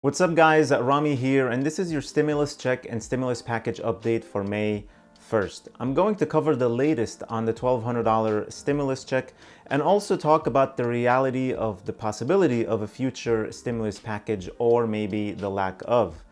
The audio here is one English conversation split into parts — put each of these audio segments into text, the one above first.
What's up guys, Rami here, and this is your stimulus check and stimulus package update for May 1st. I'm going to cover the latest on the $1,200 stimulus check and also talk about the reality of the possibility of a future stimulus package or maybe the lack of.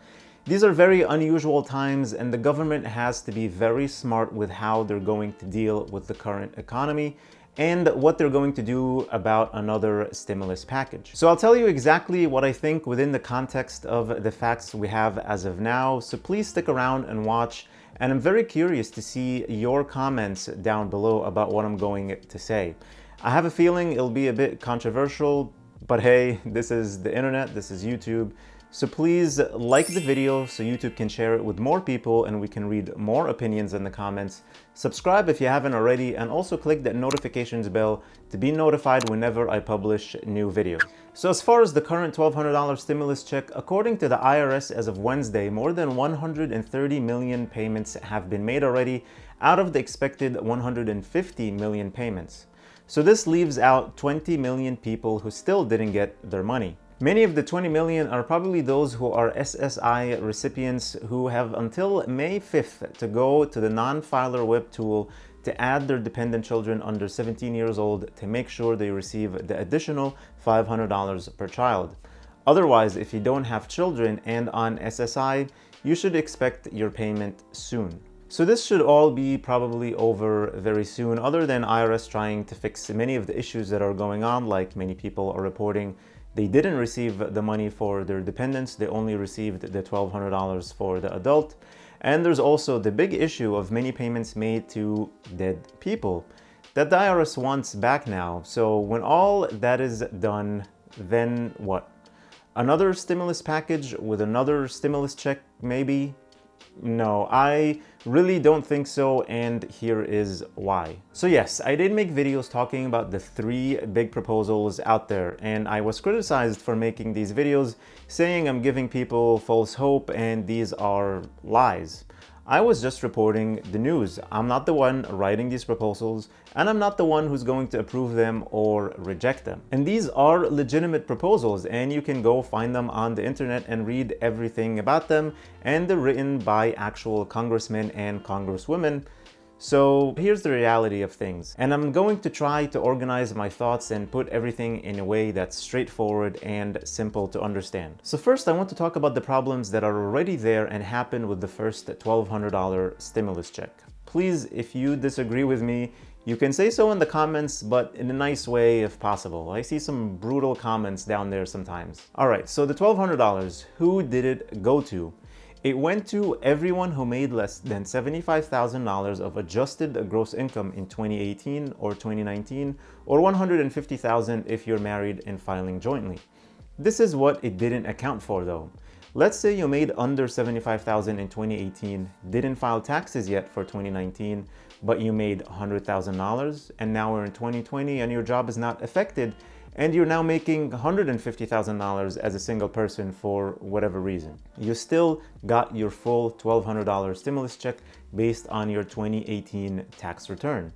These are very unusual times and the government has to be very smart with how they're going to deal with the current economy and what they're going to do about another stimulus package. So I'll tell you exactly what I think within the context of the facts we have as of now, so please stick around and watch, and I'm very curious to see your comments down below about what I'm going to say. I have a feeling it'll be a bit controversial, but hey, this is the internet, this is YouTube. So please like the video so YouTube can share it with more people and we can read more opinions in the comments. Subscribe if you haven't already, and also click that notifications bell to be notified whenever I publish new videos. So as far as the current $1,200 stimulus check, according to the IRS as of Wednesday, more than 130 million payments have been made already out of the expected 150 million payments. So this leaves out 20 million people who still didn't get their money. Many of the 20 million are probably those who are SSI recipients who have until May 5th to go to the non-filer web tool to add their dependent children under 17 years old to make sure they receive the additional $500 per child. Otherwise, if you don't have children and on SSI, you should expect your payment soon. So this should all be probably over very soon, other than IRS trying to fix many of the issues that are going on, like many people are reporting they didn't receive the money for their dependents, they only received the $1,200 for the adult. And there's also the big issue of many payments made to dead people that the IRS wants back now. So when all that is done, then what? Another stimulus package with another stimulus check, maybe? No, I really don't think so, and here is why. So yes, I did make videos talking about the three big proposals out there, and I was criticized for making these videos, saying I'm giving people false hope and these are lies. I was just reporting the news. I'm not the one writing these proposals, and I'm not the one who's going to approve them or reject them. And these are legitimate proposals, and you can go find them on the internet and read everything about them, and they're written by actual congressmen and congresswomen. So here's the reality of things, and I'm going to try to organize my thoughts and put everything in a way that's straightforward and simple to understand. So first, I want to talk about the problems that are already there and happened with the first $1,200 stimulus check. Please, if you disagree with me, you can say so in the comments, but in a nice way if possible. I see some brutal comments down there sometimes. All right, so the $1,200, who did it go to? It went to everyone who made less than $75,000 of adjusted gross income in 2018 or 2019, or $150,000 if you're married and filing jointly. This is what it didn't account for though. Let's say you made under $75,000 in 2018, didn't file taxes yet for 2019, but you made $100,000, and now we're in 2020 and your job is not affected, and you're now making $150,000 as a single person for whatever reason. You still got your full $1,200 stimulus check based on your 2018 tax return.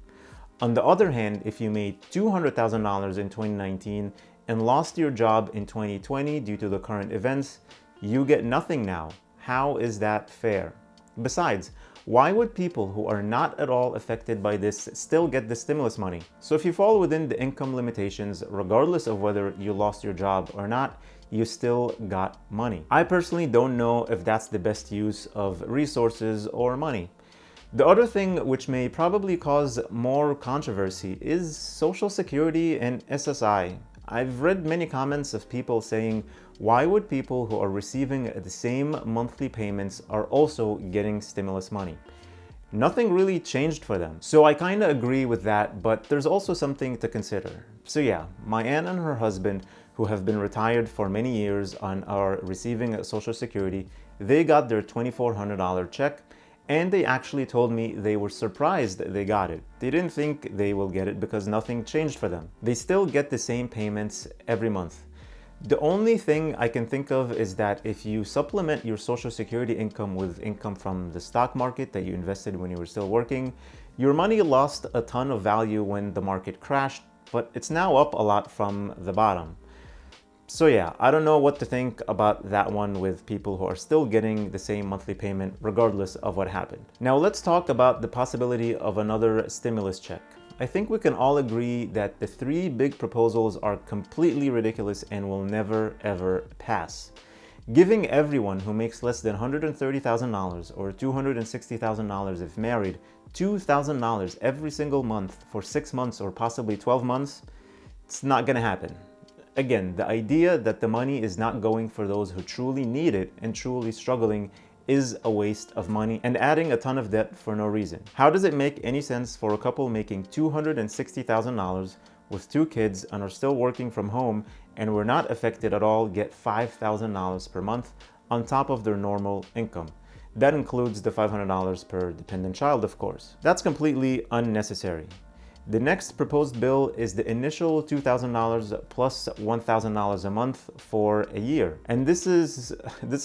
On the other hand, if you made $200,000 in 2019 and lost your job in 2020 due to the current events, you get nothing now. How is that fair? Besides, why would people who are not at all affected by this still get the stimulus money? So if you fall within the income limitations, regardless of whether you lost your job or not, you still got money. I personally don't know if that's the best use of resources or money. The other thing which may probably cause more controversy is Social Security and SSI. I've read many comments of people saying, why would people who are receiving the same monthly payments are also getting stimulus money? Nothing really changed for them. So I kind of agree with that, but there's also something to consider. So yeah, my aunt and her husband, who have been retired for many years and are receiving Social Security, they got their $2,400 check, and they actually told me they were surprised they got it. They didn't think they will get it because nothing changed for them. They still get the same payments every month. The only thing I can think of is that if you supplement your Social Security income with income from the stock market that you invested when you were still working, your money lost a ton of value when the market crashed, but it's now up a lot from the bottom. So yeah, I don't know what to think about that one with people who are still getting the same monthly payment regardless of what happened. Now let's talk about the possibility of another stimulus check. I think we can all agree that the three big proposals are completely ridiculous and will never ever pass. Giving everyone who makes less than $130,000 or $260,000 if married $2,000 every single month for 6 months or possibly 12 months, it's not gonna happen. Again, the idea that the money is not going for those who truly need it and truly struggling is a waste of money and adding a ton of debt for no reason. How does it make any sense for a couple making $260,000 with 2 kids and are still working from home and were not affected at all get $5,000 per month on top of their normal income? That includes the $500 per dependent child, of course. That's completely unnecessary. The next proposed bill is the initial $2,000 plus $1,000 a month for a year. And this is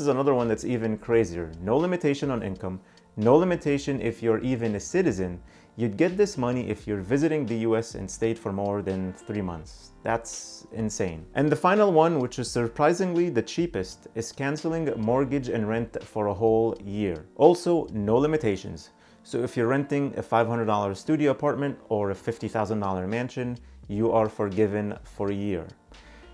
another one that's even crazier. No limitation on income, no limitation if you're even a citizen. You'd get this money if you're visiting the US and stayed for more than 3 months. That's insane. And the final one, which is surprisingly the cheapest, is canceling mortgage and rent for a whole year. Also, no limitations. So if you're renting a $500 studio apartment or a $50,000 mansion, you are forgiven for a year.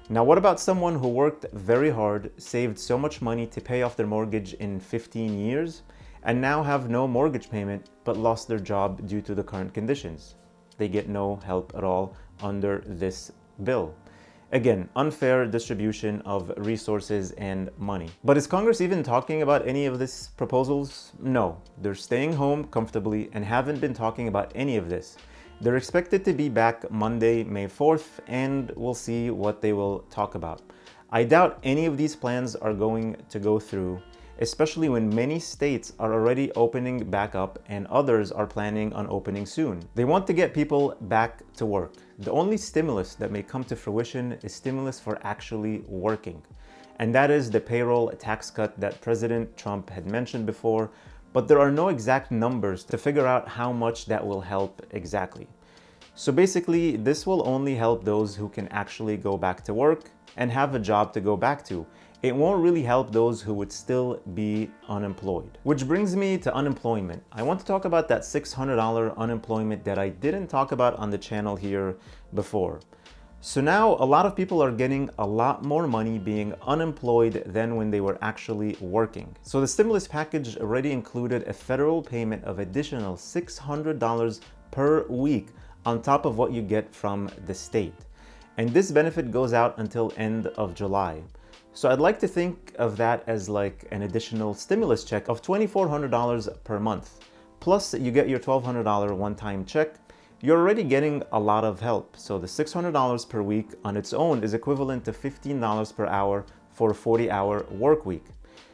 Now, what about someone who worked very hard, saved so much money to pay off their mortgage in 15 years, and now have no mortgage payment but lost their job due to the current conditions? They get no help at all under this bill. Again, unfair distribution of resources and money. But is Congress even talking about any of these proposals? No, they're staying home comfortably and haven't been talking about any of this. They're expected to be back Monday, May 4th, and we'll see what they will talk about. I doubt any of these plans are going to go through, especially when many states are already opening back up and others are planning on opening soon. They want to get people back to work. The only stimulus that may come to fruition is stimulus for actually working. And that is the payroll tax cut that President Trump had mentioned before, but there are no exact numbers to figure out how much that will help exactly. So basically, this will only help those who can actually go back to work and have a job to go back to. It won't really help those who would still be unemployed. Which brings me to unemployment. I want to talk about that $600 unemployment that I didn't talk about on the channel here before. So now a lot of people are getting a lot more money being unemployed than when they were actually working. So the stimulus package already included a federal payment of additional $600 per week on top of what you get from the state. And this benefit goes out until end of July. So I'd like to think of that as like an additional stimulus check of $2,400 per month. Plus you get your $1,200 one-time check. You're already getting a lot of help. So the $600 per week on its own is equivalent to $15 per hour for a 40-hour work week.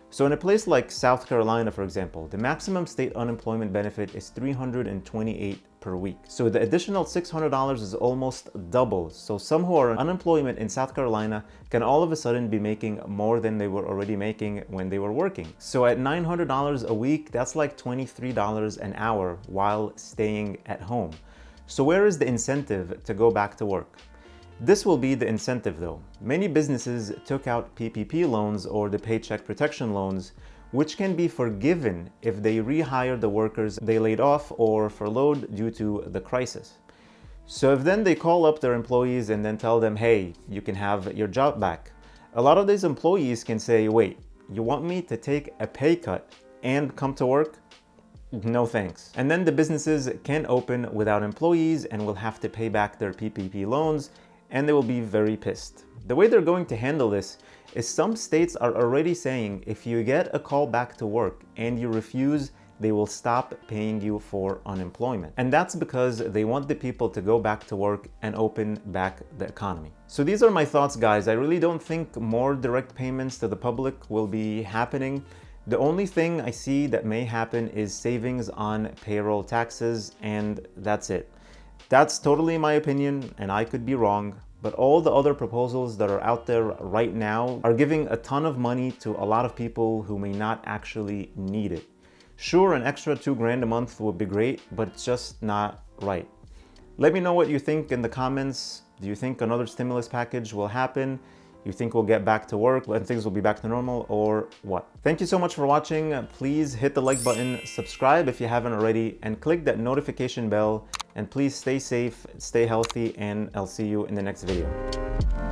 So in a place like South Carolina, for example, the maximum state unemployment benefit is $328 per week. So the additional $600 is almost double. So some who are on unemployment in South Carolina can all of a sudden be making more than they were already making when they were working. So at $900 a week, that's like $23 an hour while staying at home. So where is the incentive to go back to work? This will be the incentive though. Many businesses took out PPP loans or the Paycheck Protection loans, which can be forgiven if they rehire the workers they laid off or furloughed due to the crisis. So if then they call up their employees and then tell them, hey, you can have your job back, a lot of these employees can say, wait, you want me to take a pay cut and come to work? No thanks. And then the businesses can open without employees and will have to pay back their PPP loans, and they will be very pissed. The way they're going to handle this is some states are already saying if you get a call back to work and you refuse, they will stop paying you for unemployment. And that's because they want the people to go back to work and open back the economy. So these are my thoughts, guys. I really don't think more direct payments to the public will be happening. The only thing I see that may happen is savings on payroll taxes, and that's it. That's totally my opinion, and I could be wrong, but all the other proposals that are out there right now are giving a ton of money to a lot of people who may not actually need it. Sure, an extra $2,000 a month would be great, but it's just not right. Let me know what you think in the comments. Do you think another stimulus package will happen? You think we'll get back to work and things will be back to normal, or what? Thank you so much for watching. Please hit the like button, subscribe if you haven't already, and click that notification bell. And please stay safe, stay healthy, and I'll see you in the next video.